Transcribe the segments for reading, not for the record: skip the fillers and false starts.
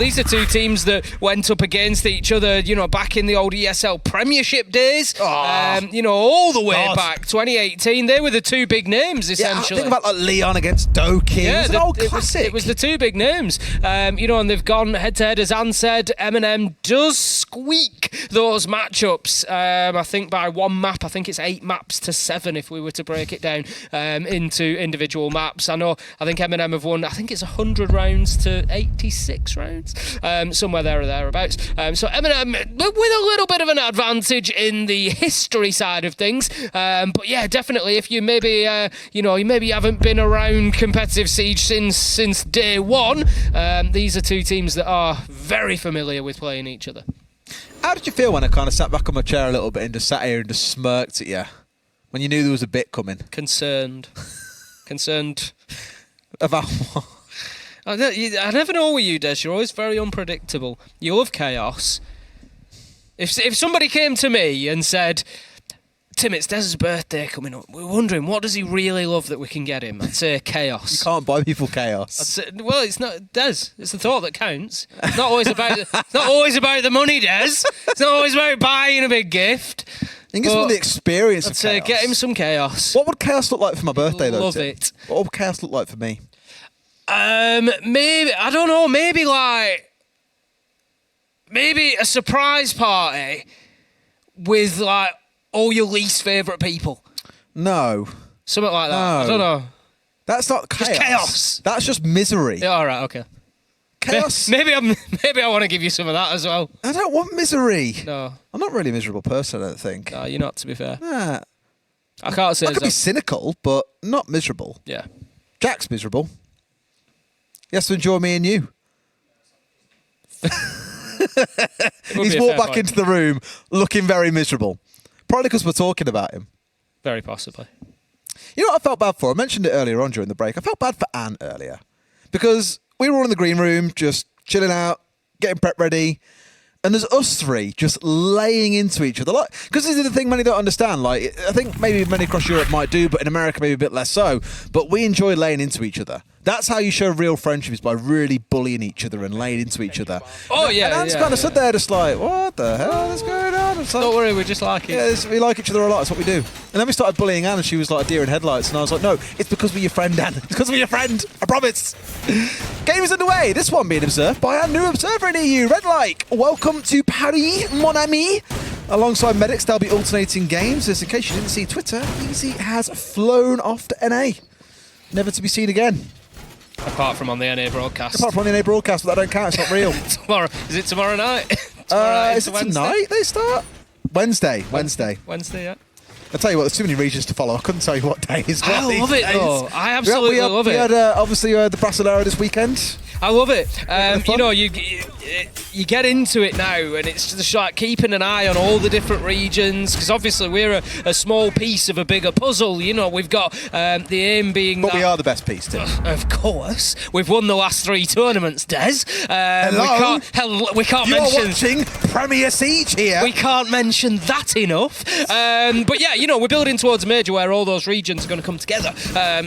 These are two teams that went up against each other, you know, back in the old ESL Premiership days. You know, all the way back, 2018. They were the two big names, essentially. Think about like Leon against Doki. Yeah, it was an old classic. It was the two big names. You know, and they've gone head-to-head, as Anne said. MNM does squeak those matchups. I think by one map, I think it's 8 maps to 7 if we were to break it down into individual maps. I think MNM have won, I think it's 100 rounds to 86 rounds. Somewhere there or thereabouts. So MNM with a little bit of an advantage in the history side of things. But yeah, definitely if you maybe you maybe haven't been around competitive Siege since day one, these are two teams that are very familiar with playing each other. How did you feel when I kind of sat back on my chair a little bit and just sat here and just smirked at you? When you knew there was a bit coming? Concerned. Concerned. About what? I never know with you, Des. You're always very unpredictable. You love chaos. If somebody came to me and said, Tim, it's Des's birthday coming up, we're wondering, what does he really love that we can get him? I'd say chaos. You can't buy people chaos. I'd say, well, it's not, Des. It's the thought that counts. It's not always about the money, Des. It's not always about buying a big gift. I think it's more the experience of chaos. I'd say get him some chaos. What would chaos look like for my birthday, though? Love it. What would chaos look like for me? Maybe, I don't know, maybe a surprise party with like all your least favourite people. No. Something like that. No. I don't know. That's not chaos. Just chaos. That's just misery. Yeah, all right, okay. Chaos. Maybe I want to give you some of that as well. I don't want misery. No. I'm not really a miserable person, I don't think. No, you're not, to be fair. Nah. I can't say I could be cynical, but not miserable. Yeah. Jack's miserable. He has to enjoy me and you. He's walked back into the room looking very miserable. Probably because we're talking about him. Very possibly. You know what I felt bad for? I mentioned it earlier on during the break. I felt bad for Anne earlier. Because we were all in the green room, just chilling out, getting prep ready. And there's us three just laying into each other. Because this is the thing many don't understand. Like, I think maybe many across Europe might do, but in America maybe a bit less so. But we enjoy laying into each other. That's how you show real friendship, is by really bullying each other and laying into each other. Oh, yeah. And Anne's kind of stood there just like, what the hell is going on? Like, don't worry, we just like it. Yeah, we like each other a lot. That's what we do. And then we started bullying Anne and she was like a deer in headlights. And I was like, no, it's because we're your friend, Anne. It's because we're your friend. I promise. Game is underway. This one being observed by our new observer in EU, Red Like. Welcome to Paris, mon ami. Alongside Medics, they'll be alternating games. Just in case you didn't see Twitter, Easy has flown off to NA. Never to be seen again. Apart from on the NA broadcast. Apart from on the NA broadcast, but that don't count. It's not real. Tomorrow. Is it tomorrow night? Is it tonight they start? Wednesday, yeah. I'll tell you what, there's too many regions to follow. I couldn't tell you what days. I love it, though. I absolutely love it. We had, obviously, the Brasileiro this weekend. I love it. You know, you get into it now, and it's just like keeping an eye on all the different regions, because obviously we're a small piece of a bigger puzzle. You know, we've got the aim being But we are the best piece, too. Of course. We've won the last 3 tournaments, Des. Hello? We can't You're mention... watching Premier Siege here. We can't mention that enough. But yeah, you know, we're building towards a major where all those regions are going to come together.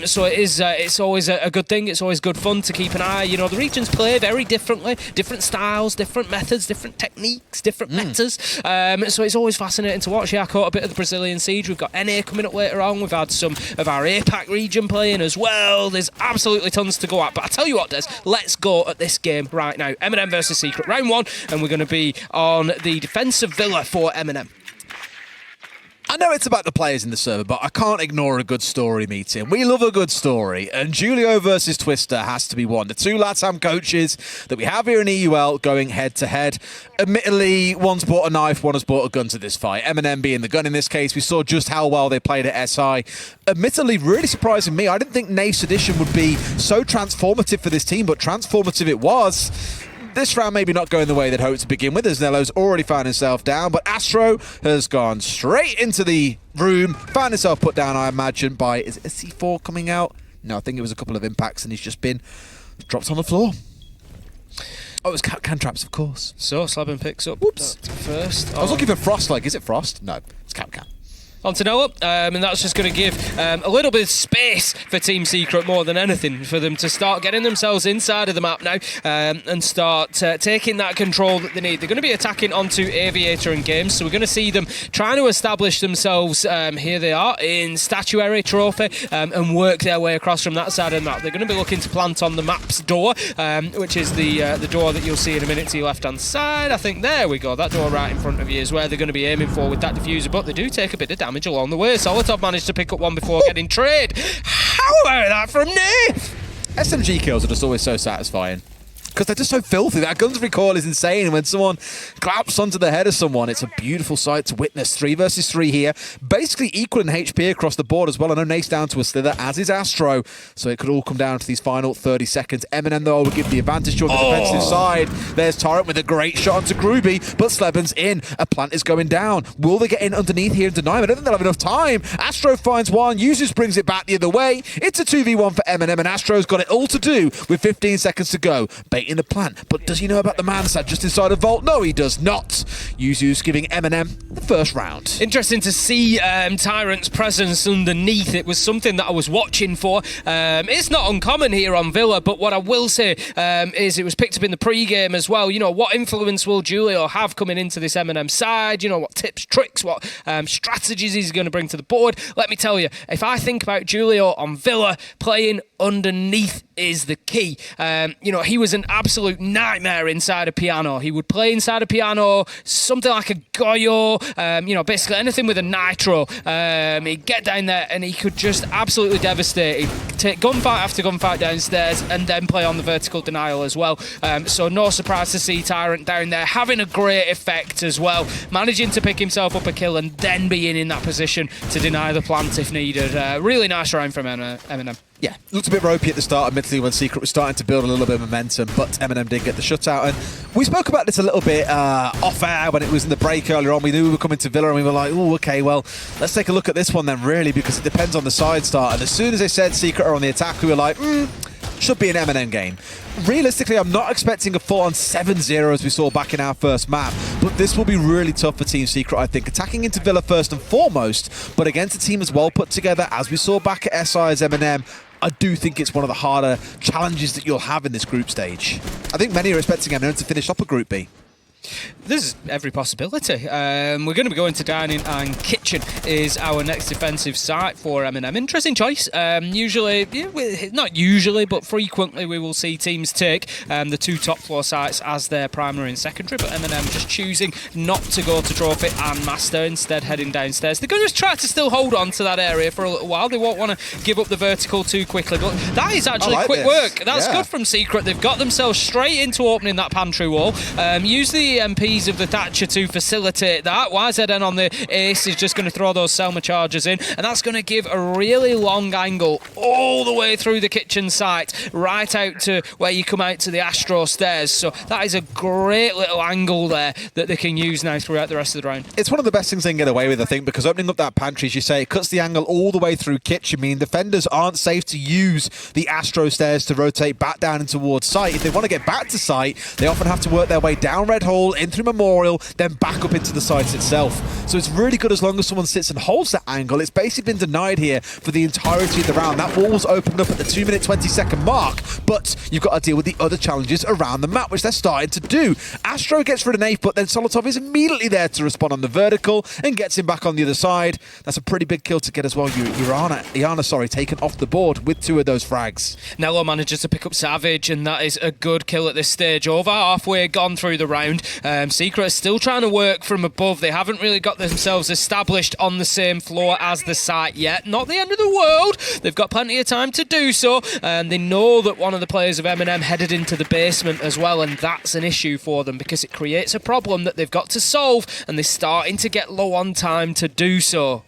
So it's always a good thing. It's always good fun to keep an eye. You know, the regions play very differently, different styles, different methods, different techniques, different metas. So it's always fascinating to watch. Yeah, I caught a bit of the Brazilian Siege. We've got NA coming up later on. We've had some of our APAC region playing as well. There's absolutely tons to go at. But I tell you what, Des, let's go at this game right now. MNM versus Secret, round 1, and we're going to be on the defensive villa for MNM. I know it's about the players in the server, but I can't ignore a good story meeting. We love a good story, and Julio versus Twister has to be one. The two LATAM coaches that we have here in EUL going head-to-head. Admittedly, one's brought a knife, one has brought a gun to this fight. MNM being the gun in this case. We saw just how well they played at SI. Admittedly, really surprising me. I didn't think Nace Edition would be so transformative for this team, but transformative it was. This round maybe not going the way they'd hoped to begin with, as Nello's already found himself down, but Astro has gone straight into the room, found himself put down, I imagine, by, is it a C4 coming out? No, I think it was a couple of impacts, and he's just been dropped on the floor. Oh, it was can traps, of course. So, Slabin picks up Whoops. first. I was looking for Frost, like, is it Frost? No, it's can. onto Noah, and that's just going to give a little bit of space for Team Secret more than anything, for them to start getting themselves inside of the map now and start taking that control that they need. They're going to be attacking onto Aviator and Games, so we're going to see them trying to establish themselves, here they are, in Statuary Trophy, and work their way across from that side of the map. They're going to be looking to plant on the map's door, which is the door that you'll see in a minute to your left-hand side. I think there we go, that door right in front of you is where they're going to be aiming for with that diffuser, but they do take a bit of damage along the way. Solotov managed to pick up one before getting trade. How about that from Nate? SMG kills are just always so satisfying, because they're just so filthy. That guns recoil is insane. When someone claps onto the head of someone, it's a beautiful sight to witness. 3 versus 3 here. Basically equal in HP across the board as well. I know Nate's down to a slither, as is Astro. So it could all come down to these final 30 seconds. MNM, though, will give the advantage to on the defensive side. There's Tyrant with a great shot onto Groovy, but Sleben's in. A plant is going down. Will they get in underneath here and deny him? I don't think they'll have enough time. Astro finds one. Usus brings it back the other way. It's a 2v1 for MNM, and Astro's got it all to do with 15 seconds to go. In the plant, but does he know about the man side just inside a vault? No, he does not. Yuzu's giving MNM the first round. Interesting to see Tyrant's presence underneath. It was something that I was watching for. It's not uncommon here on Villa, but what I will say is it was picked up in the pre-game as well. You know, what influence will Julio have coming into this MNM side? You know, what tips, tricks, what strategies he's going to bring to the board? Let me tell you, if I think about Julio on Villa, playing underneath is the key. You know, he was an absolute nightmare inside a piano. He would play inside a piano, something like a Goyo, you know, basically anything with a nitro. He'd get down there and he could just absolutely devastate. He'd take gunfight after gunfight downstairs and then play on the vertical denial as well. So no surprise to see Tyrant down there having a great effect as well, managing to pick himself up a kill and then being in that position to deny the plant if needed. Really nice round from MNM. Yeah, looked a bit ropey at the start, admittedly, when Secret was starting to build a little bit of momentum, but MNM did get the shutout. And we spoke about this a little bit off-air when it was in the break earlier on. We knew we were coming to Villa and we were like, oh, okay, well, let's take a look at this one then, really, because it depends on the side start. And as soon as they said Secret are on the attack, we were like, should be an MNM game. Realistically, I'm not expecting a full-on 7-0 as we saw back in our first map, but this will be really tough for Team Secret, I think. Attacking into Villa first and foremost, but against a team as well put together as we saw back at SI as MNM, I do think it's one of the harder challenges that you'll have in this group stage. I think many are expecting MNM to finish up a Group B. There's every possibility. We're going to be going to Dining and Kitchen is our next defensive site for MNM. Interesting choice. Usually, not usually, but frequently we will see teams take the 2 top floor sites as their primary and secondary, but MNM just choosing not to go to Trophy and Master, instead heading downstairs. They're going to just try to still hold on to that area for a little while. They won't want to give up the vertical too quickly, but that is actually quick work. That's good from Secret. They've got themselves straight into opening that pantry wall. Use the MPs of the Thatcher to facilitate that. YZN on the ace is just going to throw those Selma charges in, and that's going to give a really long angle all the way through the kitchen site, right out to where you come out to the Astro stairs. So that is a great little angle there that they can use now throughout the rest of the round. It's one of the best things they can get away with, I think, because opening up that pantry, as you say, it cuts the angle all the way through kitchen. I mean, defenders aren't safe to use the Astro stairs to rotate back down and towards site. If they want to get back to site, they often have to work their way down Red Hall, in through Memorial, then back up into the site itself. So it's really good as long as someone sits and holds that angle. It's basically been denied here for the entirety of the round. That wall's opened up at the 2-minute 20-second mark, but you've got to deal with the other challenges around the map, which they're starting to do. Astro gets rid of Nafe, but then Solotov is immediately there to respond on the vertical and gets him back on the other side. That's a pretty big kill to get as well. Iana, taken off the board with 2 of those frags. Nello manages to pick up Savage, and that is a good kill at this stage. Over halfway gone through the round. Secret is still trying to work from above. They haven't really got themselves established on the same floor as the site yet. Not the end of the world. They've got plenty of time to do so, and they know that one of the players of MNM headed into the basement as well, and that's an issue for them because it creates a problem that they've got to solve, and they're starting to get low on time to do so.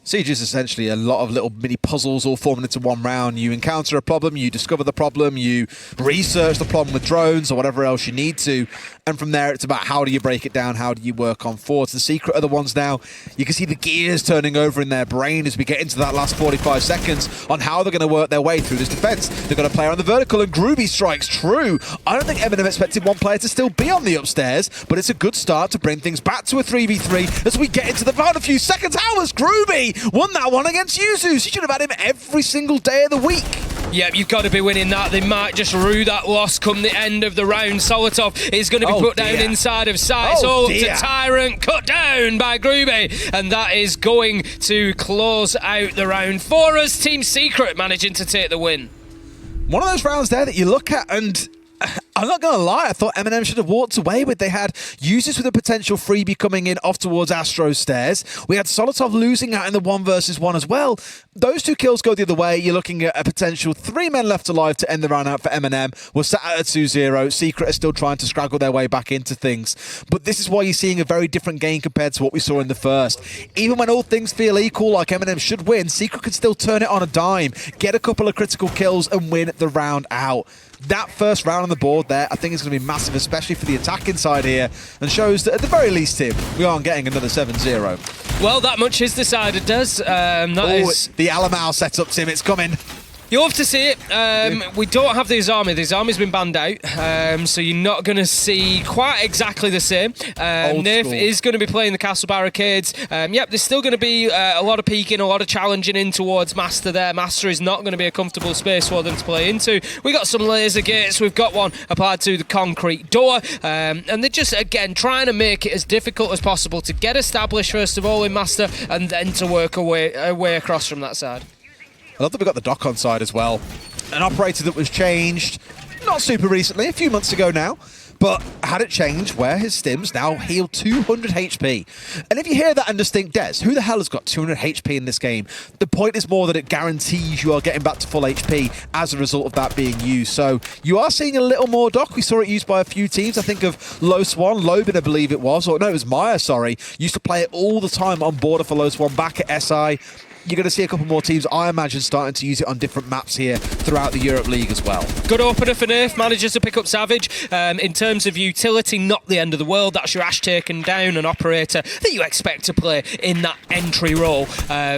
Siege is essentially a lot of little mini puzzles all forming into one round. You encounter a problem, you discover the problem, you research the problem with drones or whatever else you need to. And from there, it's about how do you break it down, how do you work on forwards. The secret are the ones now, you can see the gears turning over in their brain as we get into that last 45 seconds on how they're going to work their way through this defense. They've got a player on the vertical and Groovy strikes true. I don't think MNM expected one player to still be on the upstairs, but it's a good start to bring things back to a 3v3 as we get into the final few seconds. How has Groovy won that one against Yuzus? You should have had him every single day of the week. Yep, you've got to be winning that. They might just rue that loss come the end of the round. Solotov is going to be put down inside of sight. It's all up to Tyrant, cut down by Groovy, and that is going to close out the round for us. Team Secret managing to take the win. One of those rounds there that you look at and I'm not going to lie, I thought MNM should have walked away with. They had Users with a potential freebie coming in off towards Astro's stairs. We had Solotov losing out in the 1 versus 1 as well. Those 2 kills go the other way. You're looking at a potential 3 men left alive to end the round out for MNM. We're sat at a 2-0. Secret are still trying to scraggle their way back into things. But this is why you're seeing a very different game compared to what we saw in the first. Even when all things feel equal, like MNM should win, Secret can still turn it on a dime, get a couple of critical kills and win the round out. That first round on the board there, I think is going to be massive, especially for the attacking side here, and shows that at the very least, Tim, we aren't getting another 7-0. Well, that much is decided, Des. The Alamau setup, Tim, it's coming. You'll have to see it. We don't have the Izami. The Izami's been banned out, so you're not going to see quite exactly the same. Nif is going to be playing the Castle Barricades. Yep, there's still going to be a lot of peeking, a lot of challenging in towards Master there. Master is not going to be a comfortable space for them to play into. We got some laser gates. We've got one applied to the concrete door. And they're just, again, trying to make it as difficult as possible to get established, first of all, in Master, and then to work away across from that side. I love that we got the dock on side as well. An operator that was changed, not super recently, a few months ago now, but had it changed where his stims now heal 200 HP. And if you hear that and just think, Des, who the hell has got 200 HP in this game? The point is more that it guarantees you are getting back to full HP as a result of that being used. So you are seeing a little more dock. We saw it used by a few teams. I think of Low Swan, Lobin, I believe it was, or no, it was Maya, sorry. Used to play it all the time on border for Low Swan back at SI. You're going to see a couple more teams, I imagine, starting to use it on different maps here throughout the Europe League as well. Good opener for Nerf, manages to pick up Savage. In terms of utility, not the end of the world. That's your Ash taken down, an operator that you expect to play in that entry role.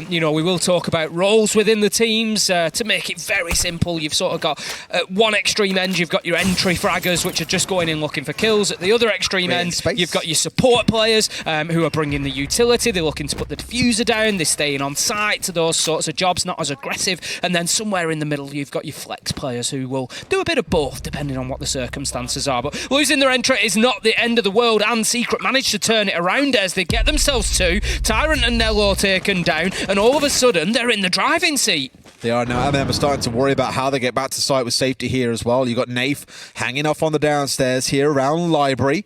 You know, we will talk about roles within the teams to make it very simple. You've sort of got one extreme end, you've got your entry fraggers, which are just going in looking for kills. At the other extreme end, you've got your support players who are bringing the utility. They're looking to put the diffuser down. They're staying on site to those sorts of jobs, not as aggressive. And then somewhere in the middle, you've got your flex players who will do a bit of both, depending on what the circumstances are. But losing their entry is not the end of the world, and Secret managed to turn it around as they get themselves to Tyrant and Nello taken down, and all of a sudden, they're in the driving seat. They are now. MNM are starting to worry about how they get back to site with safety here as well. You've got Nafe hanging off on the downstairs here around Library,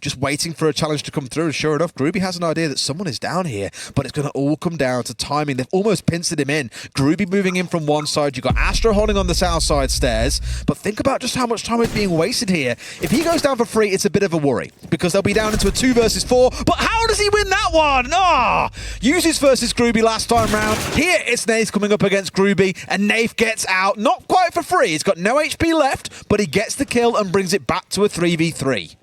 just waiting for a challenge to come through. And sure enough, Groovy has an idea that someone is down here, but it's going to all come down to timing. They've almost pincered him in. Groovy moving in from one side. You've got Astro holding on the south side stairs, but think about just how much time is being wasted here. If he goes down for free, it's a bit of a worry, because they'll be down into a 2 versus 4, but how does he win that one? Uses versus Groovy last time round. Here it's Nafe coming up against Groovy, and Nafe gets out, not quite for free. He's got no HP left, but he gets the kill and brings it back to a 3v3.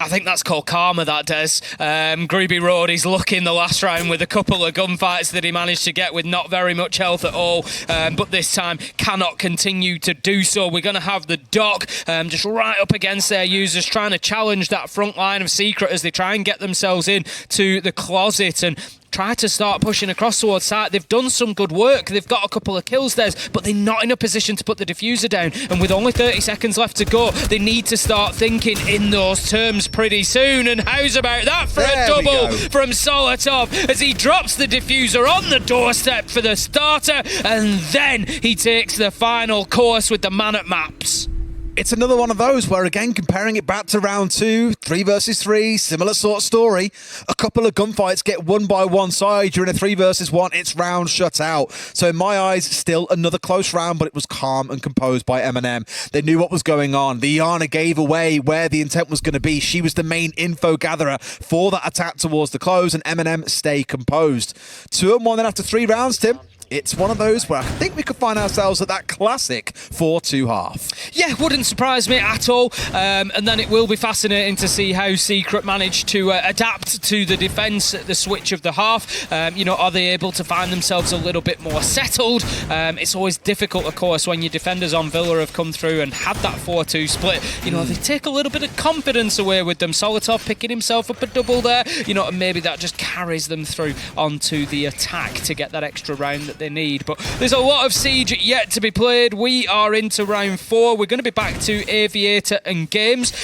I think that's called karma, that does. Groovy Road, he's lucky in the last round with a couple of gunfights that he managed to get with not very much health at all, but this time cannot continue to do so. We're going to have the dock just right up against their users, trying to challenge that front line of Secret as they try and get themselves in to the closet and try to start pushing across towards site. They've done some good work. They've got a couple of kills there, but they're not in a position to put the diffuser down. And with only 30 seconds left to go, they need to start thinking in those terms pretty soon. And how's about that for a double from Solotov as he drops the diffuser on the doorstep for the starter, and then he takes the final course with the man at maps. It's another one of those where, again, comparing it back to round 2, 3 versus 3, similar sort of story. A couple of gunfights get won by one side. You're in a 3 versus 1. It's round shut out. So in my eyes, still another close round, but it was calm and composed by MNM. They knew what was going on. The Iana gave away where the intent was going to be. She was the main info gatherer for that attack towards the close, and MNM stay composed. 2-1 then after 3 rounds, Tim. It's one of those where I think we could find ourselves at that classic 4-2 half. Yeah, wouldn't surprise me at all. And then it will be fascinating to see how Secret managed to adapt to the defence at the switch of the half. Are they able to find themselves a little bit more settled? It's always difficult, of course, when your defenders on Villa have come through and had that 4-2 split. They take a little bit of confidence away with them. Solotov picking himself up a double there, and maybe that just carries them through onto the attack to get that extra round that they need. But there's a lot of Siege yet to be played. We are into round 4. We're going to be back to Aviator and Games.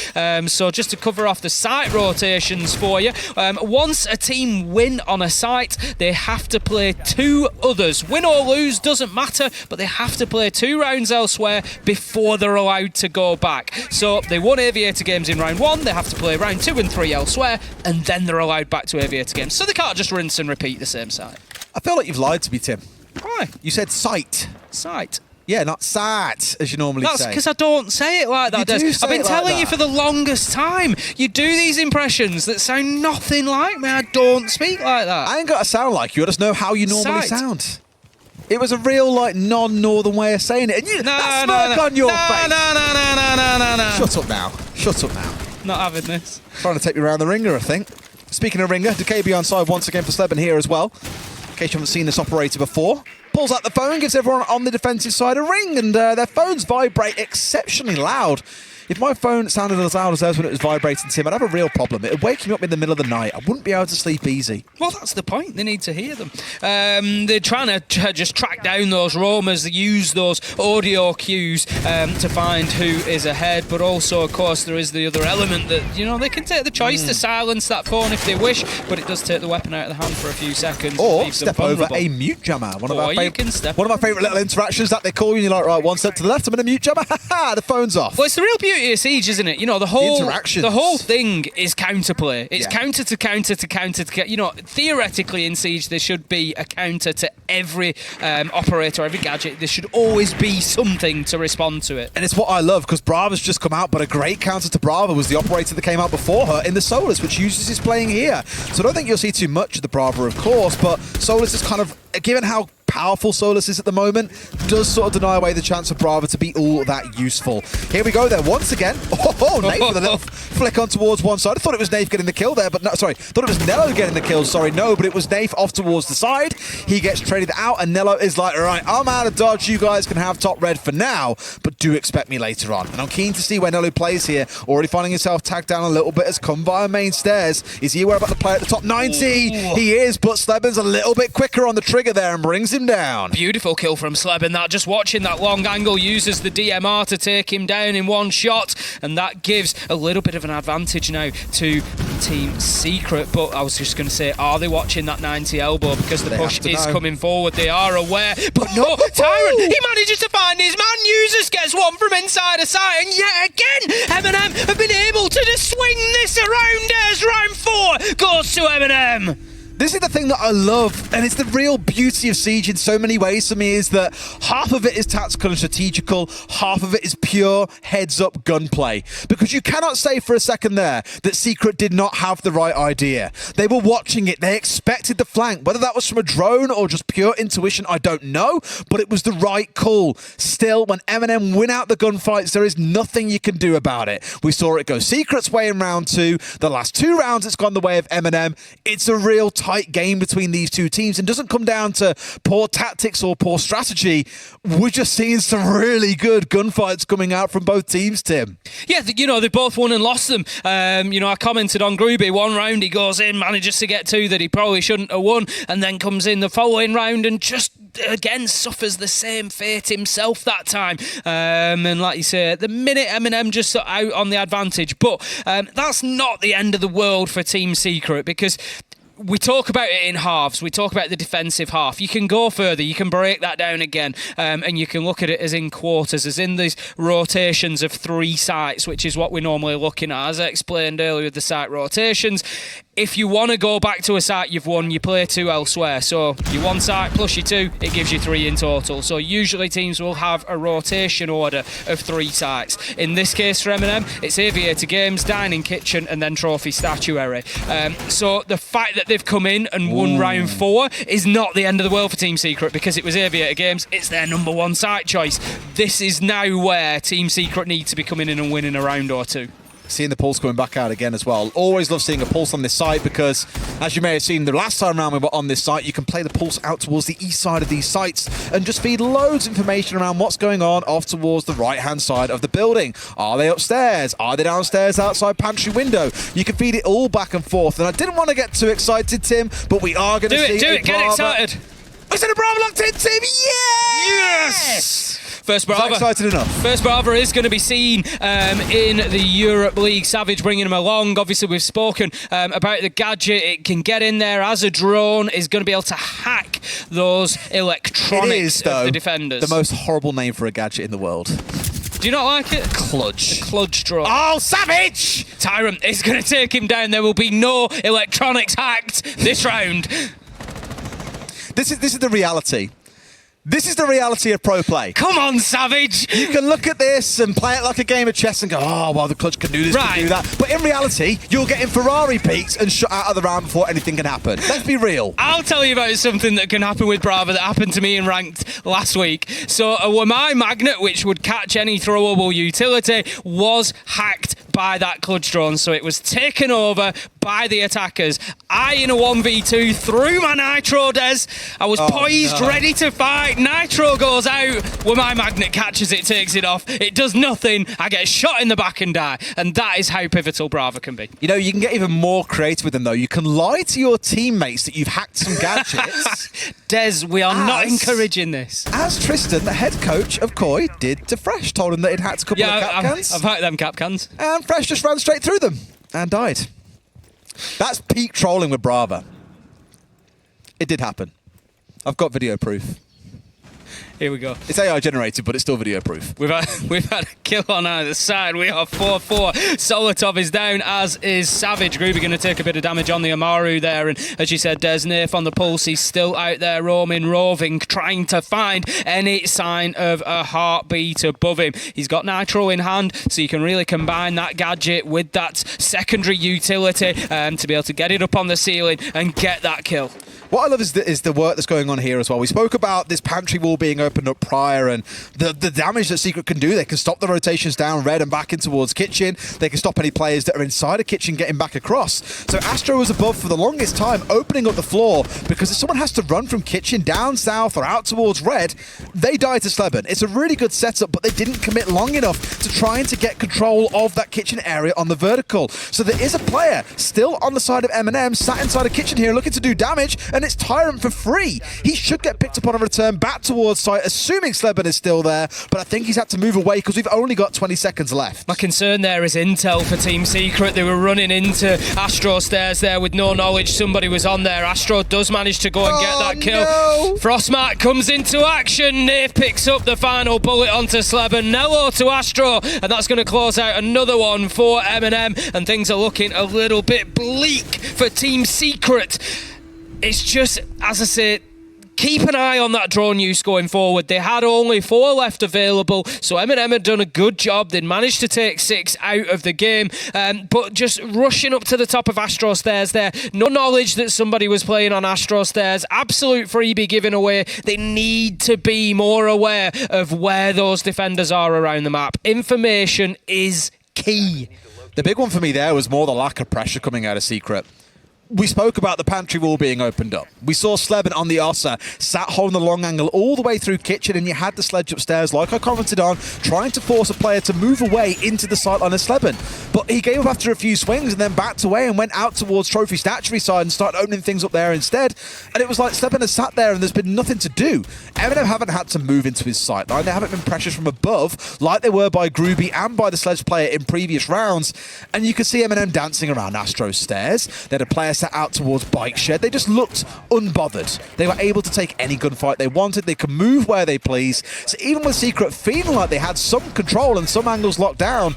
So just to cover off the site rotations for you, once a team win on a site, they have to play 2 others. Win or lose, doesn't matter, but they have to play 2 rounds elsewhere before they're allowed to go back. So they won Aviator Games in round 1, they have to play round 2 and 3 elsewhere, and then they're allowed back to Aviator Games. So they can't just rinse and repeat the same site. I feel like you've lied to me, Tim. Why? You said site. Site. Yeah, not sat, as you normally say. That's because I don't say it like that, Des. I've been telling you for the longest time. You do these impressions that sound nothing like me. I don't speak like that. I ain't got to sound like you. I just know how you normally sound. It was a real, non-northern way of saying it. And that smirk on your face. No. Shut up now. Shut up now. Not having this. Trying to take me around the ringer, I think. Speaking of ringer, DKB on side once again for Sleben here as well. In case you haven't seen this operator before. Pulls out the phone, gives everyone on the defensive side a ring, and their phones vibrate exceptionally loud. If my phone sounded as loud as theirs when it was vibrating, Tim, I'd have a real problem. It would wake me up in the middle of the night. I wouldn't be able to sleep easy. Well, that's the point. They need to hear them. They're trying to just track down those roamers, use those audio cues to find who is ahead. But also, of course, there is the other element that, they can take the choice to silence that phone if they wish, but it does take the weapon out of the hand for a few seconds. Or step over a mute jammer. One of my favourite little interactions that they call you, and you're like, right, one step to the left, I'm in a mute jammer. Ha-ha, the phone's off. Well, it's the real beauty of Siege, isn't it? The whole thing is counterplay. It's counter to counter to counter to. Theoretically in Siege there should be a counter to every operator, every gadget. There should always be something to respond to it. And it's what I love, because Brava's just come out, but a great counter to Brava was the operator that came out before her in the Solus, which Useless is playing here. So I don't think you'll see too much of the Brava, of course, but Solus is kind of, given how powerful Solus is at the moment, does sort of deny away the chance of Brava to be all that useful. Here we go there once again. Nafe with a little flick on towards one side. I thought it was Nafe getting the kill there, but no, sorry. Thought it was Nello getting the kill, sorry. No, but it was Nafe off towards the side. He gets traded out, and Nello is like, right, I'm out of dodge. You guys can have top red for now, but do expect me later on. And I'm keen to see where Nello plays here. Already finding himself tagged down a little bit, has come via main stairs. Is he aware about the play at the top? 90! He is, but Sleben's a little bit quicker on the trigger there and brings him down. Beautiful kill from Sleben. That just watching that long angle, uses the DMR to take him down in one shot, and that gives a little bit of an advantage now to Team Secret. But I was just going to say, are they watching that 90 elbow? Because the push is coming forward. They are aware. But no, Tyrant, he manages to find his man. Users gets one from inside a site, and yet again, MNM have been able to just swing this around as round 4 goes to MNM. This is the thing that I love, and it's the real beauty of Siege in so many ways for me, is that half of it is tactical and strategical, half of it is pure heads-up gunplay. Because you cannot say for a second there that Secret did not have the right idea. They were watching it, they expected the flank. Whether that was from a drone or just pure intuition, I don't know, but it was the right call. Still, when MNM win out the gunfights, there is nothing you can do about it. We saw it go Secret's way in round 2. The last 2 rounds, it's gone the way of MNM. It's a real tight game between these two teams, and doesn't come down to poor tactics or poor strategy. We're just seeing some really good gunfights coming out from both teams, Tim. Yeah, they both won and lost them. I commented on Gruby. One round he goes in, manages to get 2 that he probably shouldn't have won, and then comes in the following round and just again suffers the same fate himself that time. And like you say, at the minute MNM just out on the advantage, but that's not the end of the world for Team Secret, because we talk about it in halves. We talk about the defensive half. You can go further. You can break that down again, and you can look at it as in quarters, as in these rotations of 3 sites, which is what we're normally looking at. As I explained earlier with the site rotations, if you want to go back to a site you've won, you play 2 elsewhere. So your 1 site plus your 2, it gives you 3 in total. So usually teams will have a rotation order of 3 sites. In this case for MNM, it's Aviator Games, Dining Kitchen, and then Trophy Statuary. So the fact that they've come in and won round 4 is not the end of the world for Team Secret, because it was Aviator Games. It's their number 1 site choice. This is now where Team Secret need to be coming in and winning a round or 2. Seeing the pulse coming back out again as well. Always love seeing a pulse on this site, because as you may have seen the last time around we were on this site, you can play the pulse out towards the east side of these sites and just feed loads of information around what's going on off towards the right hand side of the building. Are they upstairs? Are they downstairs outside pantry window? You can feed it all back and forth. And I didn't want to get too excited, Tim, but we are going to see Do it, get excited. Is it a Bravo locked in, Tim? Yes! First Bravo. Excited enough. First Bravo is going to be seen in the Europe League. Savage bringing him along. Obviously, we've spoken about the gadget. It can get in there as a drone. Is going to be able to hack those electronics of the defenders. The most horrible name for a gadget in the world. Do you not like it? Kludge drone. Oh, Savage! Tyrant is going to take him down. There will be no electronics hacked this round. This is the reality. This is the reality of pro play. Come on, Savage! You can look at this and play it like a game of chess and go, oh, well, the Clutch can do this, can do that. But in reality, you're getting Ferrari peaks and shot out of the round before anything can happen. Let's be real. I'll tell you about something that can happen with Bravo that happened to me in Ranked last week. So a Wamai magnet, which would catch any throwable utility, was hacked by that Clutch drone. So it was taken over by the attackers. I, in a 1v2, threw my Nitro, Des. I was poised, ready to fight. Nitro goes out. Wamai magnet catches it, takes it off. It does nothing. I get shot in the back and die. And that is how pivotal Bravo can be. You know, you can get even more creative with them, though. You can lie to your teammates that you've hacked some gadgets. Des, we are not encouraging this. As Tristan, the head coach of Koi, did to Fresh. Told him that he'd hacked a couple of cap cans. I've hacked them cap cans. And Fresh just ran straight through them and died. That's peak trolling with Bravo. It did happen. I've got video proof. Here we go. It's AI generated, but it's still video proof. We've had a kill on either side. We are 4-4. Solotov is down, as is Savage. Groovy going to take a bit of damage on the Amaru there. And as you said, Des Nath on the pulse. He's still out there roving, trying to find any sign of a heartbeat above him. He's got Nitro in hand, so you can really combine that gadget with that secondary utility to be able to get it up on the ceiling and get that kill. What I love is the work that's going on here as well. We spoke about this pantry wall being opened up prior and the damage that Secret can do. They can stop the rotations down red and back in towards kitchen. They can stop any players that are inside a kitchen getting back across. So Astro was above for the longest time, opening up the floor, because if someone has to run from kitchen down south or out towards red, they die to Sleben. It's a really good setup, but they didn't commit long enough to trying to get control of that kitchen area on the vertical. So there is a player still on the side of MNM, sat inside a kitchen here looking to do damage, and it's Tyrant for free. He should get picked up on a return back towards site, assuming Sleben is still there, but I think he's had to move away because we've only got 20 seconds left. My concern there is intel for Team Secret. They were running into Astro stairs there with no knowledge somebody was on there. Astro does manage to go and get that kill. No. Frostmark comes into action. Nath picks up the final bullet onto Sleben. Nello to Astro, and that's going to close out another one for MNM, and things are looking a little bit bleak for Team Secret. It's just, as I say, keep an eye on that drone use going forward. They had only 4 left available, so MNM had done a good job. They'd managed to take 6 out of the game, but just rushing up to the top of Astro stairs there. No knowledge that somebody was playing on Astro stairs. Absolute freebie given away. They need to be more aware of where those defenders are around the map. Information is key. The big one for me there was more the lack of pressure coming out of Secret. We spoke about the pantry wall being opened up. We saw Sleben on the Ossa, sat holding the long angle all the way through kitchen, and you had the sledge upstairs, like I commented on, trying to force a player to move away into the sightline of Sleben. But he gave up after a few swings and then backed away and went out towards Trophy Statuary side and started opening things up there instead. And it was like Sleben has sat there and there's been nothing to do. MNM haven't had to move into his sightline. They haven't been pressured from above like they were by Groovy and by the sledge player in previous rounds. And you could see MNM dancing around Astro's stairs. They had a player set out towards Bike Shed. They just looked unbothered. They were able to take any gunfight they wanted. They could move where they please. So even with Secret feeling like they had some control and some angles locked down,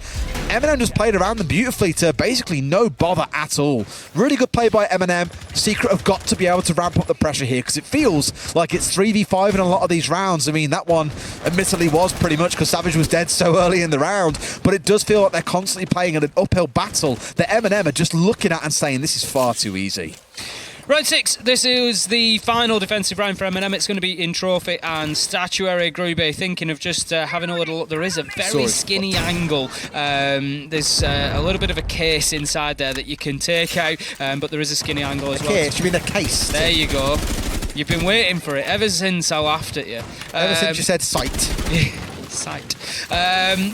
MNM just played around them beautifully to basically no bother at all. Really good play by MNM. Secret have got to be able to ramp up the pressure here because it feels like it's 3v5 in a lot of these rounds. I mean, that one admittedly was pretty much because Savage was dead so early in the round, but it does feel like they're constantly playing an uphill battle that MNM are just looking at and saying this is far too easy. Round 6, this is the final defensive round for MNM. It's going to be in trophy and statuary. Grube thinking of just having a little look. There is a very skinny angle. There's a little bit of a case inside there that you can take out, but there is a skinny angle as well. Case? You mean a case? There you go. You've been waiting for it ever since I laughed at you. Ever since you said sight. Sight.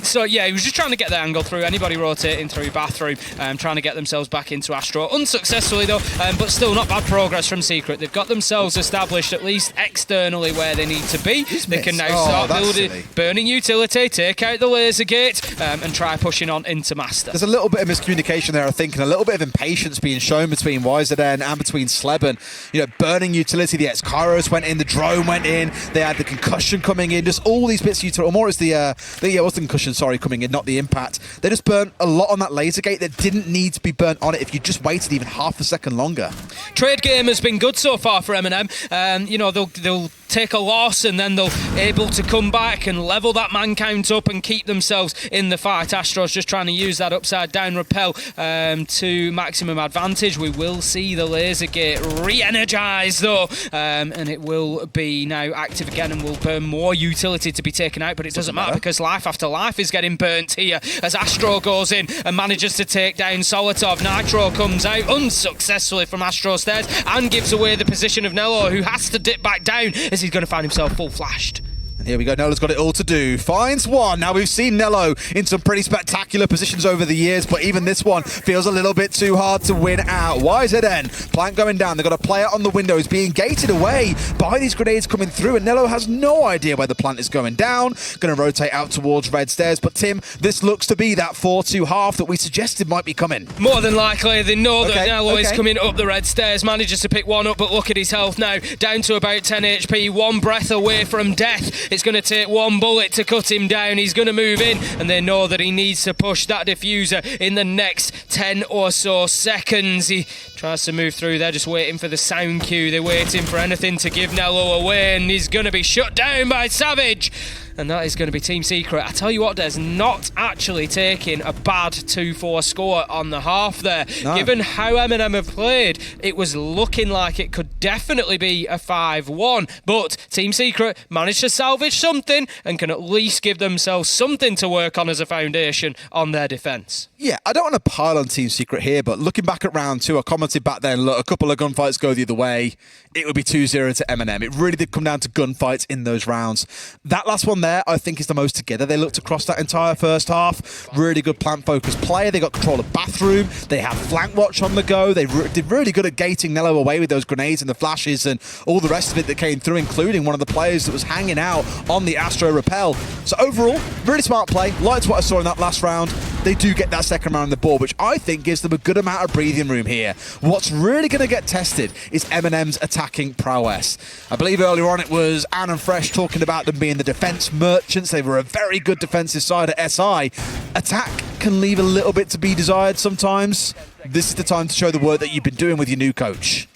So yeah, he was just trying to get the angle through. Anybody rotating through bathroom, trying to get themselves back into Astro. Unsuccessfully though, but still not bad progress from Secret. They've got themselves established at least externally where they need to be. They can now start building, burning utility, take out the laser gate, and try pushing on into Master. There's a little bit of miscommunication there, I think, and a little bit of impatience being shown between YZN and between Sleben. You know, burning utility, the X-Kairos went in, the drone went in, they had the concussion coming in, just all these bits of utility, or more it's it was the concussion, sorry, coming in, not the impact. They just burnt a lot on that laser gate that didn't need to be burnt on it if you just waited even half a second longer. Trade game has been good so far for MNM. You know, they'll take a loss and then they'll able to come back and level that man count up and keep themselves in the fight. Astro's just trying to use that upside down rappel to maximum advantage. We will see the laser gate re-energize though, and it will be now active again and will burn more utility to be taken out, but it doesn't matter because life after life is getting burnt here as Astro goes in and manages to take down Solotov. Nitro comes out unsuccessfully from Astro stairs and gives away the position of Nello, who has to dip back down as he's going to find himself full flashed. And here we go, Nello's got it all to do. Finds one. Now we've seen Nello in some pretty spectacular positions over the years, but even this one feels a little bit too hard to win out. YZN, plant going down. They've got a player on the window. He's being gated away by these grenades coming through, and Nello has no idea where the plant is going down. Going to rotate out towards red stairs, but Tim, this looks to be that 4-2 half that we suggested might be coming. More than likely, they know that Nello is coming up the red stairs, manages to pick one up, but look at his health now, down to about 10 HP, one breath away from death. It's going to take one bullet to cut him down. He's going to move in, and they know that he needs to push that diffuser in the next 10 or so seconds. He tries to move through. They're just waiting for the sound cue. They're waiting for anything to give Nello away, and he's going to be shut down by Savage. And that is going to be Team Secret. I tell you what, Des, not actually taking a bad 2-4 score on the half there. No. Given how MNM have played, it was looking like it could definitely be a 5-1. But Team Secret managed to salvage something and can at least give themselves something to work on as a foundation on their defence. Yeah, I don't want to pile on Team Secret here, but looking back at round 2, I commented back then, look, a couple of gunfights go the other way, it would be 2-0 to MNM. It really did come down to gunfights in those rounds. That last one there, I think, is the most together. They looked across that entire first half. Really good plant-focused play. They got control of bathroom. They had flank watch on the go. They did really good at gating Nello away with those grenades and the flashes and all the rest of it that came through, including one of the players that was hanging out on the Astro rappel. So overall, really smart play. Liked what I saw in that last round. They do get that second round on the board, which I think gives them a good amount of breathing room here. What's really going to get tested is MNM's attacking prowess. I believe earlier on it was Ann and Fresh talking about them being the defense merchants. They were a very good defensive side at SI. Attack can leave a little bit to be desired sometimes. This is the time to show the work that you've been doing with your new coach.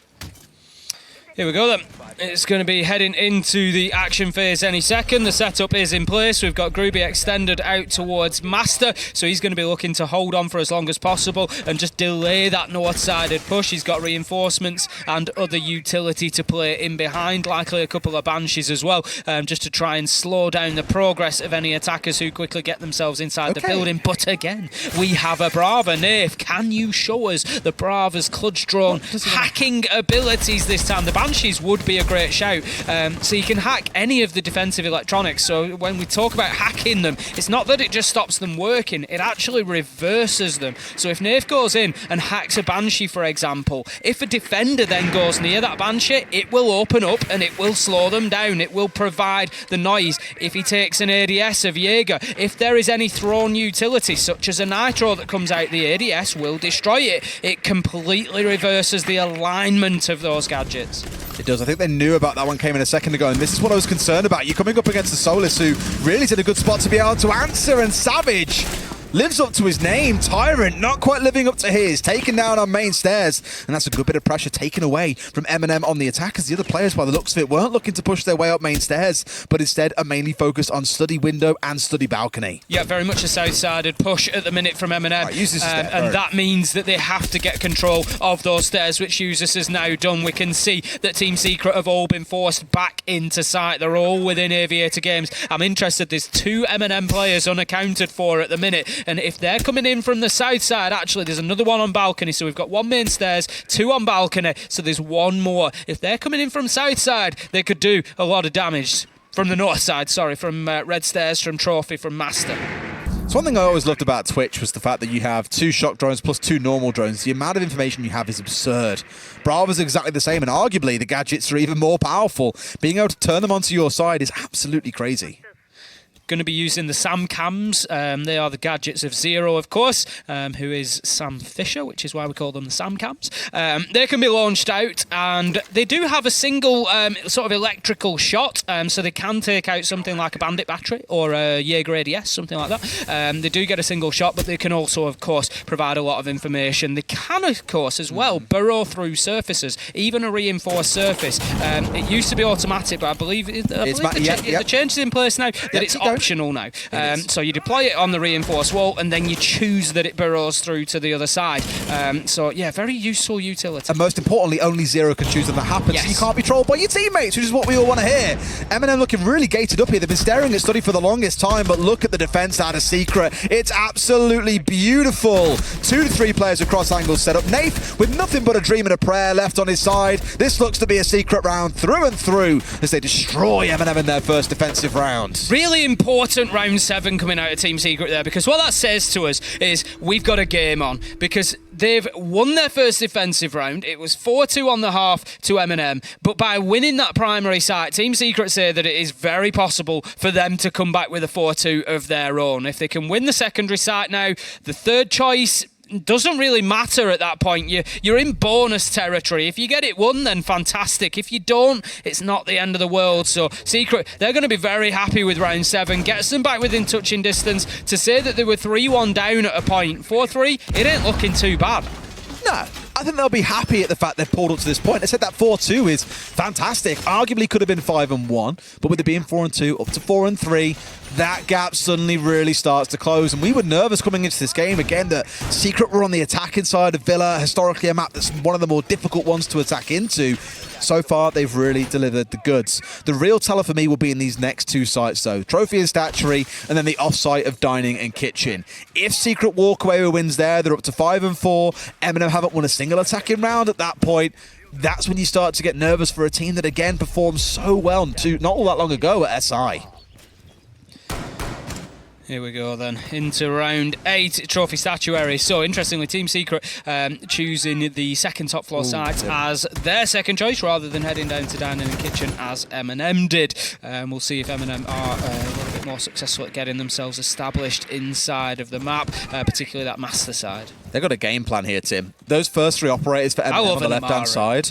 Here we go then. It's going to be heading into the action phase any second. The setup is in place. We've got Groovy extended out towards Master, so he's going to be looking to hold on for as long as possible and just delay that north-sided push. He's got reinforcements and other utility to play in behind, likely a couple of Banshees as well, just to try and slow down the progress of any attackers who quickly get themselves inside the building. But again, we have a Brava. Nath, can you show us the Brava's clutch drone hacking abilities this time? The Banshees would be a a great shout. So you can hack any of the defensive electronics. So when we talk about hacking them, it's not that it just stops them working, it actually reverses them. So if Nath goes in and hacks a Banshee, for example, if a defender then goes near that Banshee, it will open up and it will slow them down. It will provide the noise. If he takes an ADS of Jaeger, if there is any thrown utility, such as a Nitro that comes out, the ADS will destroy it. It completely reverses the alignment of those gadgets. It does. I think they knew about that one came in a second ago, and this is what I was concerned about. You're coming up against the Solus, who really is in a good spot to be able to answer, and Savage lives up to his name. Tyrant not quite living up to his, taken down on main stairs, and that's a good bit of pressure taken away from MNM on the attack, as the other players, by the looks of it, weren't looking to push their way up main stairs, but instead are mainly focused on study window and study balcony. Yeah, very much a south-sided push at the minute from MNM, right, and that means that they have to get control of those stairs, which Usus has now done. We can see that Team Secret have all been forced back into sight. They're all within Aviator Games. I'm interested, there's 2 MNM players unaccounted for at the minute, and if they're coming in from the south side, actually there's another one on balcony, so we've got 1 main stairs, 2 on balcony, so there's 1 more. If they're coming in from south side, they could do a lot of damage. From the north side, sorry, from red stairs, from trophy, from master. So one thing I always loved about Twitch was the fact that you have 2 shock drones plus 2 normal drones. The amount of information you have is absurd. Brava's exactly the same, and arguably the gadgets are even more powerful. Being able to turn them onto your side is absolutely crazy. Going to be using the Sam Cams. They are the gadgets of Zero, of course, who is Sam Fisher, which is why we call them the Sam Cams. They can be launched out, and they do have a single sort of electrical shot, so they can take out something like a Bandit battery or a Jaeger ADS, something like that. They do get a single shot, but they can also, of course, provide a lot of information. They can, of course, as well, burrow through surfaces, even a reinforced surface. It used to be automatic, but I believe the change is in place now that it's optional now. So you deploy it on the reinforced wall, and then you choose that it burrows through to the other side. So yeah, very useful utility. And most importantly, only Zero can choose when that happens. Yes. So you can't be trolled by your teammates, which is what we all want to hear. MNM looking really gated up here. They've been staring at Study for the longest time, but look at the defense out of Secret. It's absolutely beautiful. 2 to 3 players across angles set up. Nath with nothing but a dream and a prayer left on his side. This looks to be a Secret round through and through as they destroy MNM in their first defensive round. Really important round 7 coming out of Team Secret there, because what that says to us is we've got a game on, because they've won their first defensive round. It was 4-2 on the half to MNM, but by winning that primary site, Team Secret say that it is very possible for them to come back with a 4-2 of their own. If they can win the secondary site now, the third choice doesn't really matter at that point. You're in bonus territory. If you get it won, then fantastic. If you don't, it's not the end of the world. So Secret, they're going to be very happy with round 7. Gets them back within touching distance. To say that they were 3-1 down at a point, 4-3, it ain't looking too bad. No, I think they'll be happy at the fact they've pulled up to this point. I said that 4-2 is fantastic. Arguably could have been 5-1, but with it being 4-2 up to 4-3, that gap suddenly really starts to close. And we were nervous coming into this game again that Secret were on the attacking side of Villa, historically a map that's one of the more difficult ones to attack into. So far, they've really delivered the goods. The real teller for me will be in these next 2 sites, though. Trophy and Statuary, and then the off-site of Dining and Kitchen. If Secret walk away with wins there, they're up to 5-4. MNM haven't won a single attacking round at that point. That's when you start to get nervous for a team that, again, performed so well not all that long ago at SI. Here we go then, into round 8, Trophy Statuary. So interestingly, Team Secret choosing the second top floor site as their second choice rather than heading down to Dining and Kitchen as MNM did. We'll see if MNM are a little bit more successful at getting themselves established inside of the map, particularly that master side. They've got a game plan here, Tim. Those first 3 operators for MNM on the left-hand side,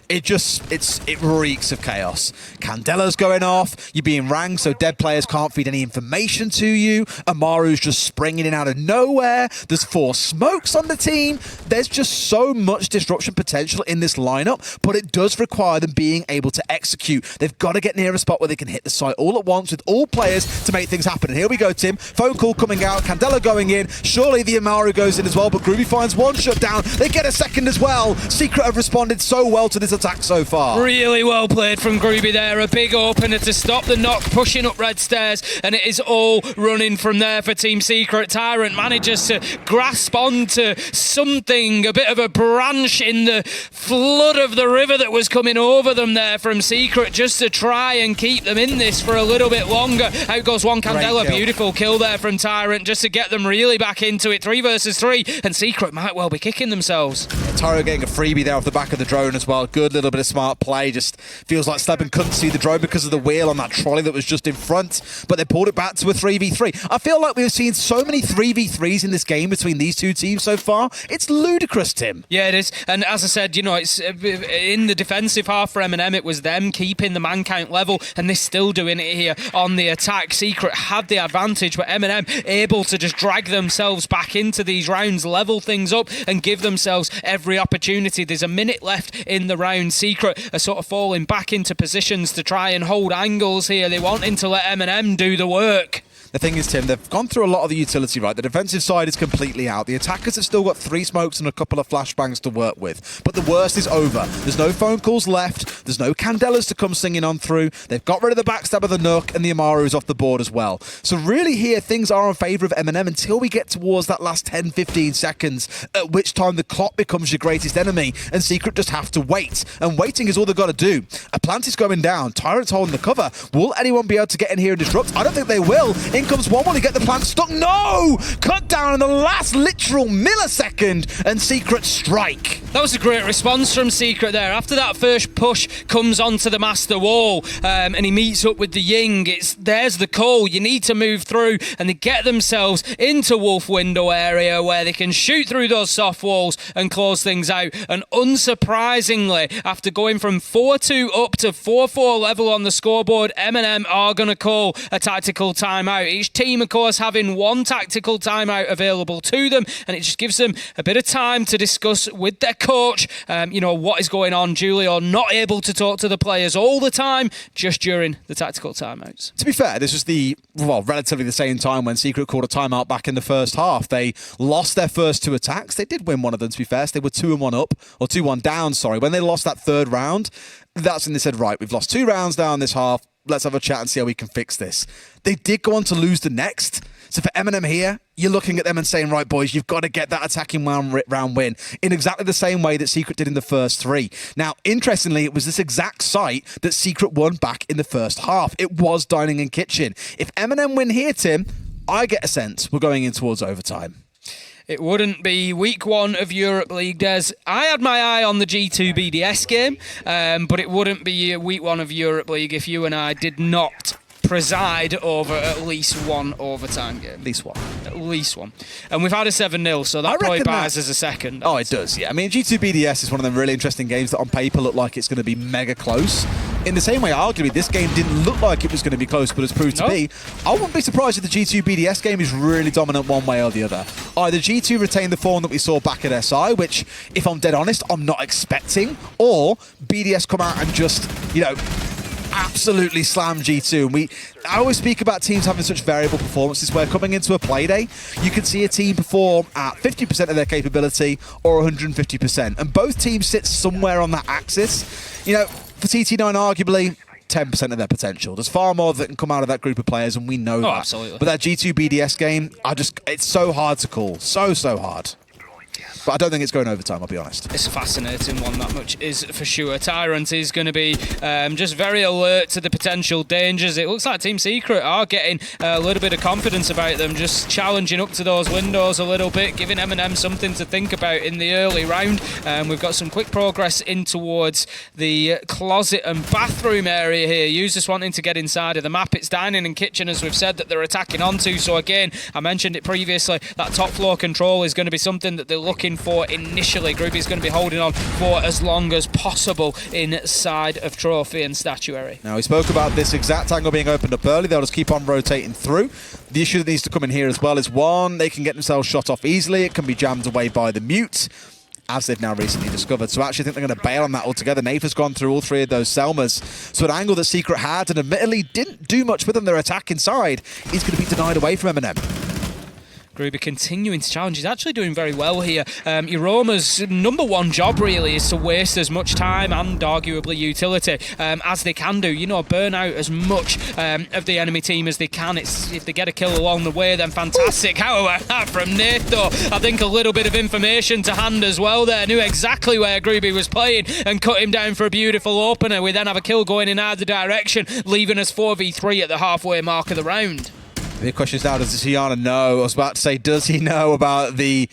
it reeks of chaos. Candela's going off, you're being ranked so dead players can't feed any information to you. Amaru's just springing in out of nowhere. There's 4 smokes on the team. There's just so much disruption potential in this lineup, but it does require them being able to execute. They've got to get near a spot where they can hit the site all at once with all players to make things happen. And here we go, Tim. Phone call coming out. Candela going in. Surely the Amaru goes in as well, but Groovy finds one shutdown. They get a second as well. Secret have responded so well to this attack so far. Really well played from Groovy there. A big opener to stop the knock, pushing up red stairs, and it is all running from there for Team Secret. Tyrant manages to grasp onto something, a bit of a branch in the flood of the river that was coming over them there from Secret, just to try and keep them in this for a little bit longer. Out goes one Candela. Beautiful kill there from Tyrant, just to get them really back into it. 3 versus 3, and Secret might well be kicking themselves. Tyro getting a freebie there off the back of the drone as well. Good little bit of smart play. Just feels like Sleben couldn't see the drone because of the wheel on that trolley that was just in front, but they pulled it back to a 3v3. I feel like we've seen so many 3v3s in this game between these two teams so far. It's ludicrous, Tim. Yeah, it is. And as I said, it's in the defensive half for MNM, it was them keeping the man count level, and they're still doing it here on the attack. Secret had the advantage, but MNM able to just drag themselves back into these rounds, level things up, and give themselves every opportunity. There's a minute left in the round. Secret are sort of falling back into positions to try and hold angles here. They're wanting to let MNM do the work. The thing is, Tim, they've gone through a lot of the utility, right? The defensive side is completely out. The attackers have still got 3 smokes and a couple of flashbangs to work with. But the worst is over. There's no phone calls left. There's no Candelas to come singing on through. They've got rid of the backstab of the Nook, and the Amaru is off the board as well. So really here, things are in favour of MNM until we get towards that last 10-15 seconds, at which time the clock becomes your greatest enemy, and Secret just have to wait. And waiting is all they've got to do. A plant is going down. Tyrant's holding the cover. Will anyone be able to get in here and disrupt? I don't think they will. In comes one. Will he get the plant stuck? No! Cut down in the last literal millisecond, and Secret strike. That was a great response from Secret there. After that first push comes onto the master wall, and he meets up with the Ying. There's the call. You need to move through, and they get themselves into Wolf window area where they can shoot through those soft walls and close things out. And unsurprisingly, after going from 4-2 up to 4-4 level on the scoreboard, MNM are going to call a tactical timeout. Each team, of course, having one tactical timeout available to them, and it just gives them a bit of time to discuss with their coach, what is going on. Julio not able to talk to the players all the time, just during the tactical timeouts. To be fair, this was relatively the same time when Secret called a timeout back in the first half. They lost their first 2 attacks. They did win one of them, to be fair. So they were 2-1 up, or 2-1 down, sorry. When they lost that third round, that's when they said, right, we've lost 2 rounds down this half. Let's have a chat and see how we can fix this. They did go on to lose the next. So for MNM here, you're looking at them and saying, right, boys, you've got to get that attacking round win in exactly the same way that Secret did in the first 3. Now, interestingly, it was this exact site that Secret won back in the first half. It was Dining and Kitchen. If MNM win here, Tim, I get a sense we're going in towards overtime. It wouldn't be week 1 of Europe League, Des. I had my eye on the G2 BDS game, but it wouldn't be week 1 of Europe League if you and I did not preside over at least one overtime game. At least one. At least one. And we've had a 7-0, so that probably buys us a second. Oh, it does, yeah. I mean, G2 BDS is one of them really interesting games that on paper look like it's going to be mega close. In the same way, arguably, this game didn't look like it was going to be close, but it's proved to be. I wouldn't be surprised if the G2 BDS game is really dominant one way or the other. Either G2 retain the form that we saw back at SI, which, if I'm dead honest, I'm not expecting, or BDS come out and just, absolutely slam G2. I always speak about teams having such variable performances where coming into a play day, you can see a team perform at 50% of their capability or 150%. And both teams sit somewhere on that axis. For TT9, arguably, 10% of their potential. There's far more that can come out of that group of players, and we know that. Absolutely. But that G2 BDS game, it's so hard to call. So hard. But I don't think it's going overtime, I'll be honest. It's a fascinating one, that much is for sure. Tyrant is going to be just very alert to the potential dangers. It looks like Team Secret are getting a little bit of confidence about them, just challenging up to those windows a little bit, giving MNM something to think about in the early round. We've got some quick progress in towards the closet and bathroom area here. Users wanting to get inside of the map. It's dining and kitchen, as we've said, that they're attacking onto. So again, I mentioned it previously, that top floor control is going to be something that they're looking for initially. Groupie's going to be holding on for as long as possible inside of Trophy and Statuary. Now, we spoke about this exact angle being opened up early. They'll just keep on rotating through. The issue that needs to come in here as well is, one, they can get themselves shot off easily. It can be jammed away by the mute. as they've now recently discovered. So I actually think they're going to bail on that altogether. Nathan's gone through all 3 of those Selmas. So an angle that Secret had and admittedly didn't do much with them, their attack inside, is going to be denied away from MNM. Gruby continuing to challenge. He's actually doing very well here. Euroma's #1 job really is to waste as much time and arguably utility as they can do. You know, burn out as much of the enemy team as they can. If they get a kill along the way, then fantastic. How about that from Nate though? I think a little bit of information to hand as well there. Knew exactly where Gruby was playing and cut him down for a beautiful opener. We then have a kill going in either direction, leaving us 4v3 at the halfway mark of the round. The question is now, does Tiana know? I was about to say, does he know about the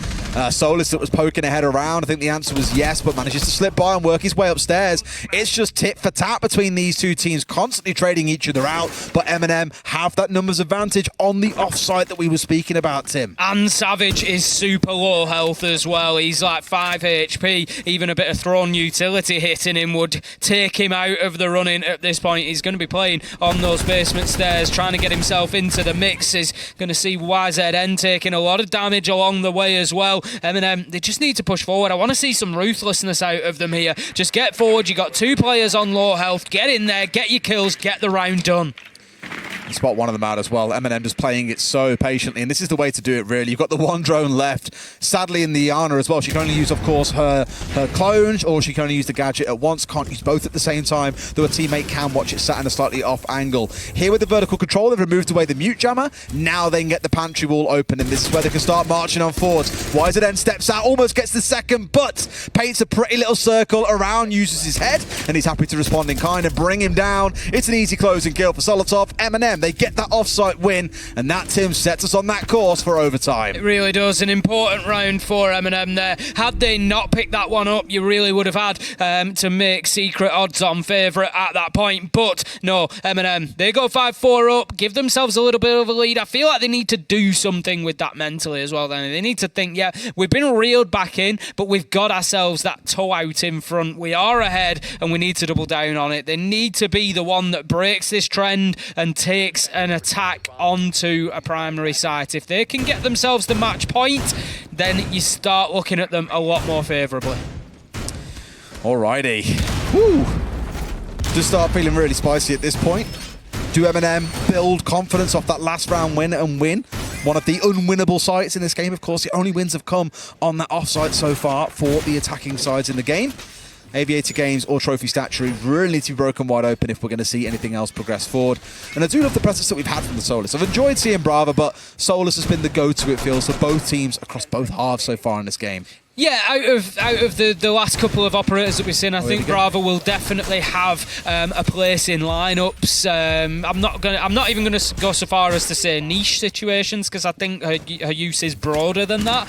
Solus that was poking ahead around? I think the answer was yes, but manages to slip by and work his way upstairs. It's just tit for tat between these 2 teams, constantly trading each other out, but MNM have that numbers advantage on the offsite that we were speaking about, Tim. And Savage is super low health as well. He's like 5 HP. Even a bit of thrown utility hitting him would take him out of the running at this point. He's going to be playing on those basement stairs, trying to get himself into the mix. Is going to see YZN taking a lot of damage along the way as well. MNM, they just need to push forward. I want to see some ruthlessness out of them here. Just get forward. You got 2 players on low health. Get in there, get your kills, get the round done. Spot one of them out as well. MNM just playing it so patiently, and this is the way to do it, really. You've got the 1 drone left. Sadly, in the Iana as well, she can only use, of course, her clone, or she can only use the gadget at once. Can't use both at the same time, though a teammate can watch it sat in a slightly off angle. Here with the vertical control, they've removed away the mute jammer. Now they can get the pantry wall open, and this is where they can start marching on forwards. YZN steps out, almost gets the second, but paints a pretty little circle around, uses his head, and he's happy to respond in kind and bring him down. It's an easy closing kill for Solotov. MNM, they get that offsite win, and that, Tim, sets us on that course for overtime. It really does. An important round for MNM there. Had they not picked that one up, you really would have had to make Secret odds-on favourite at that point. But no, MNM, they go 5-4 up, give themselves a little bit of a lead. I feel like they need to do something with that mentally as well. Then they need to think, yeah, we've been reeled back in, but we've got ourselves that toe out in front. We are ahead, and we need to double down on it. They need to be the one that breaks this trend and takes an attack onto a primary site. If they can get themselves the match point, then you start looking at them a lot more favourably. Alrighty. Woo! Just start feeling really spicy at this point. Do MNM build confidence off that last round win and win? One of the unwinnable sites in this game, of course. The only wins have come on that offsite so far for the attacking sides in the game. Aviator Games or Trophy Statuary really need to be broken wide open if we're going to see anything else progress forward. And I do love the presence that we've had from the Solus. I've enjoyed seeing Brava, but Solus has been the go-to, it feels, for both teams across both halves so far in this game. Yeah, out of the last couple of operators that we've seen, I think Brava will definitely have a place in lineups. I'm not even going to go so far as to say niche situations, because I think her use is broader than that.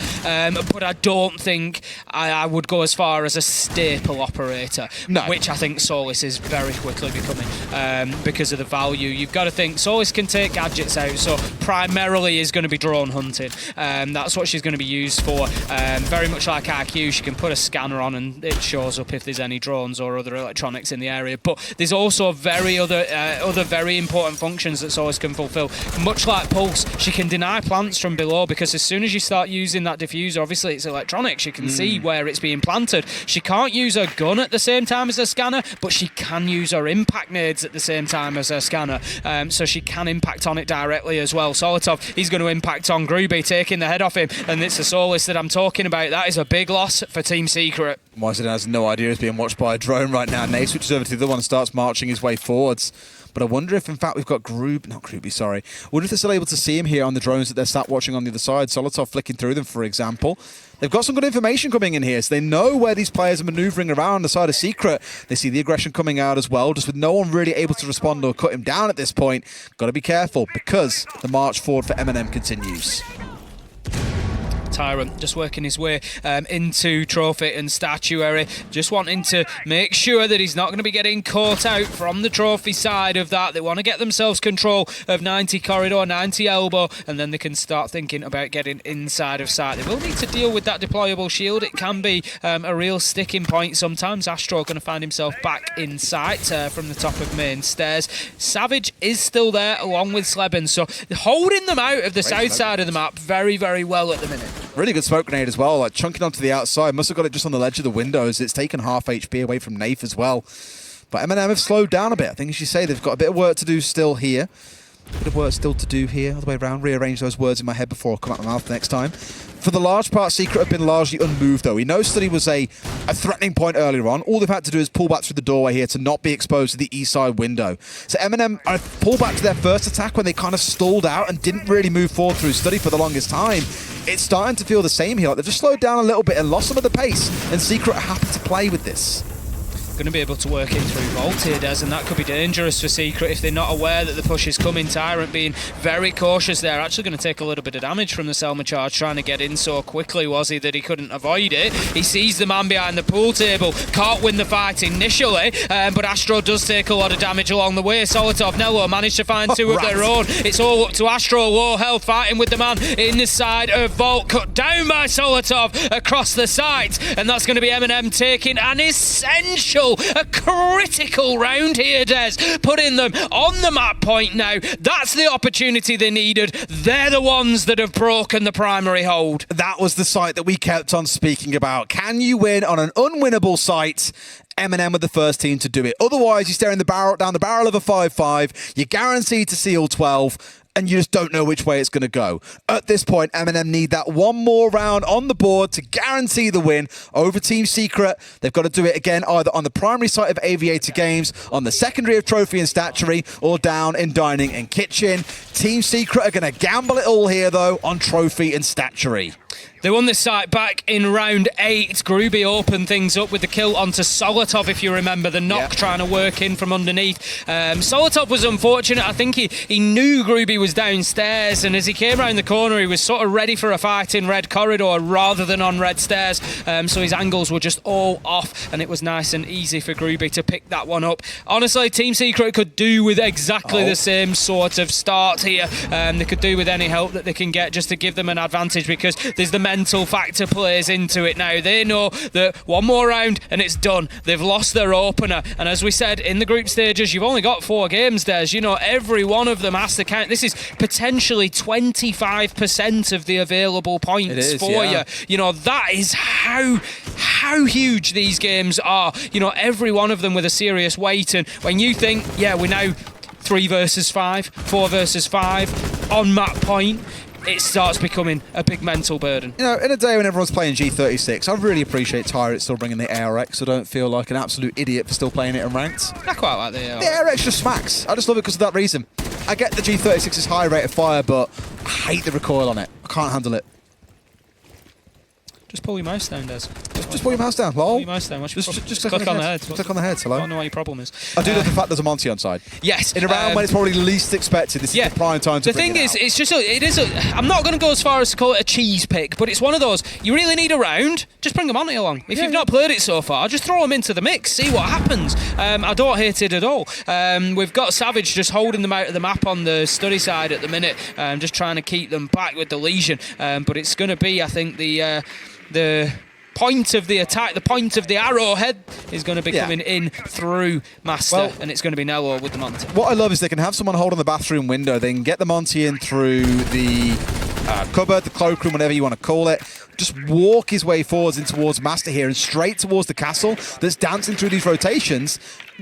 But I don't think I would go as far as a staple operator, no. Which I think Solis is very quickly becoming because of the value. You've got to think Solis can take gadgets out, so primarily is going to be drone hunting. That's what she's going to be used for. Very much like IQ, she can put a scanner on and it shows up if there's any drones or other electronics in the area. But there's also other very important functions that Solis can fulfill. Much like Pulse, she can deny plants from below, because as soon as you start using that diffuser, obviously it's electronics, you can see where it's being planted. She can't use her gun at the same time as her scanner, but she can use her impact nades at the same time as her scanner. So she can impact on it directly as well. Solotov, he's going to impact on Gruby, taking the head off him, and it's the Solis that I'm talking about. That is a big loss for Team Secret. YZN has no idea he's being watched by a drone right now. Nate switches over to the other one and starts marching his way forwards. But I wonder if, in fact, we've got I wonder if they're still able to see him here on the drones that they're sat watching on the other side. Solotov flicking through them, for example. They've got some good information coming in here, so they know where these players are manoeuvring around the side of Secret. They see the aggression coming out as well, just with no one really able to respond or cut him down at this point. Got to be careful, because the march forward for MNM continues. Tyrant just working his way into Trophy and Statuary, just wanting to make sure that he's not going to be getting caught out from the Trophy side of that. They want to get themselves control of 90 corridor, 90 elbow, and then they can start thinking about getting inside of sight. They will need to deal with that deployable shield. It can be a real sticking point sometimes. Astro going to find himself back in sight from the top of main stairs. Savage is still there along with Sleben, so holding them out of the south side of the map very, very well at the minute. Really good smoke grenade as well, like chunking onto the outside. Must have got it just on the ledge of the windows. It's taken half HP away from Nath as well. But MNM have slowed down a bit. I think, as you say, they've got a bit of work to do still here. A bit of work still to do here, all the way around. Rearrange those words in my head before I come out my mouth next time. For the large part, Secret have been largely unmoved, though. We know Study was a threatening point earlier on. All they've had to do is pull back through the doorway here to not be exposed to the east side window. So MNM pulled back to their first attack when they kind of stalled out and didn't really move forward through Study for the longest time. It's starting to feel the same here. Like they've just slowed down a little bit and lost some of the pace, and Secret are happy to play with this. Going to be able to work in through Vault here, Des, and that could be dangerous for Secret if they're not aware that the push is coming. Tyrant being very cautious there, actually going to take a little bit of damage from the Selma charge, trying to get in so quickly, was he, that he couldn't avoid it. He sees the man behind the pool table, can't win the fight initially, but Astro does take a lot of damage along the way. Solitov, Nello managed to find two of their own. It's all up to Astro, low health, fighting with the man in the side of Vault, cut down by Solitov across the site, and that's going to be MNM taking an essential, a critical round here, Des, putting them on the map point now. That's the opportunity they needed. They're the ones that have broken the primary hold. That was the site that we kept on speaking about. Can you win on an unwinnable site? MNM were the first team to do it. Otherwise, you're staring down the barrel of a 5-5. You're guaranteed to seal 12. And you just don't know which way it's going to go. At this point, MNM need that one more round on the board to guarantee the win over Team Secret. They've got to do it again either on the primary site of Aviator Games, on the secondary of Trophy and Statuary, or down in Dining and Kitchen. Team Secret are going to gamble it all here, though, on Trophy and Statuary. They won this site back in round 8. Gruby opened things up with the kill onto Solitov, if you remember, the knock trying to work in from underneath. Solitov was unfortunate. I think he knew Gruby was downstairs, and as he came around the corner, he was sort of ready for a fight in red corridor rather than on red stairs. So his angles were just all off, and it was nice and easy for Gruby to pick that one up. Honestly, Team Secret could do with exactly the same sort of start here. They could do with any help that they can get just to give them an advantage, because there's the mental factor plays into it now. They know that one more round and it's done. They've lost their opener, and as we said in the group stages, you've only got 4 games, Des. You know, every one of them has to count. This is potentially 25% of the available points for you. You know, that is how huge these games are. You know, every one of them with a serious weight, and when you think, yeah, we're now 3 versus 5, 4 versus 5 on map point, it starts becoming a big mental burden. You know, in a day when everyone's playing G36, I really appreciate Tyrant still bringing the ARX. I don't feel like an absolute idiot for still playing it in ranked. I quite like the ARX. The ARX just smacks. I just love it because of that reason. I get the G36's high rate of fire, but I hate the recoil on it. I can't handle it. Just pull your mouse down, Des. Just pull your mouse down, lol. Pull your mouse down. Just click on the head. Click on the head, hello. I don't know what your problem is. I do love the fact there's a Monty on side. Yes. In a round when it's probably least expected, this is the prime time to bring it out. The thing is, it's just I'm not going to go as far as to call it a cheese pick, but it's one of those, you really need a round, just bring them on along. If you've not played it so far, just throw them into the mix, see what happens. I don't hate it at all. We've got Savage just holding them out of the map on the study side at the minute, just trying to keep them back with the Legion. But it's going to be, I think, the point of the attack, the point of the arrowhead is going to be coming in through Master, and it's going to be Nello with the Monty. What I love is they can have someone hold on the bathroom window, they can get the Monty in through the cupboard, the cloakroom, whatever you want to call it, just walk his way forwards in towards Master here and straight towards the castle that's dancing through these rotations.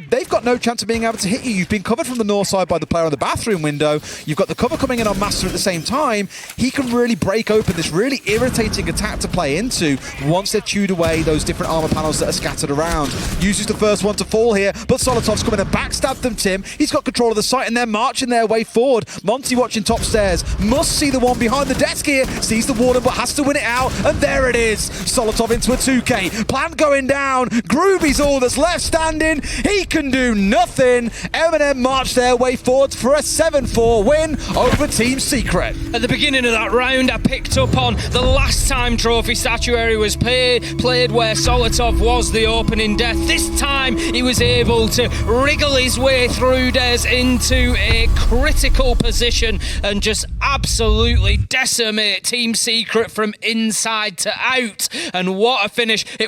They've got no chance of being able to hit you. You've been covered from the north side by the player on the bathroom window. You've got the cover coming in on Master at the same time. He can really break open this really irritating attack to play into once they've chewed away those different armor panels that are scattered around. Uses the first one to fall here, but Solotov's coming and backstabbed them, Tim. He's got control of the site and they're marching their way forward. Monty watching top stairs, must see the one behind the desk here, sees the warden but has to win it out, and there it is. Solotov into a 2K. Plant going down. Gruby's all that's left standing. He can do nothing. MNM march their way forward for a 7-4 win over Team Secret. At the beginning of that round, I picked up on the last time Trophy Statuary was played where Solotov was the opening death. This time he was able to wriggle his way through Des into a critical position and just absolutely decimate Team Secret from inside to out. And what a finish. It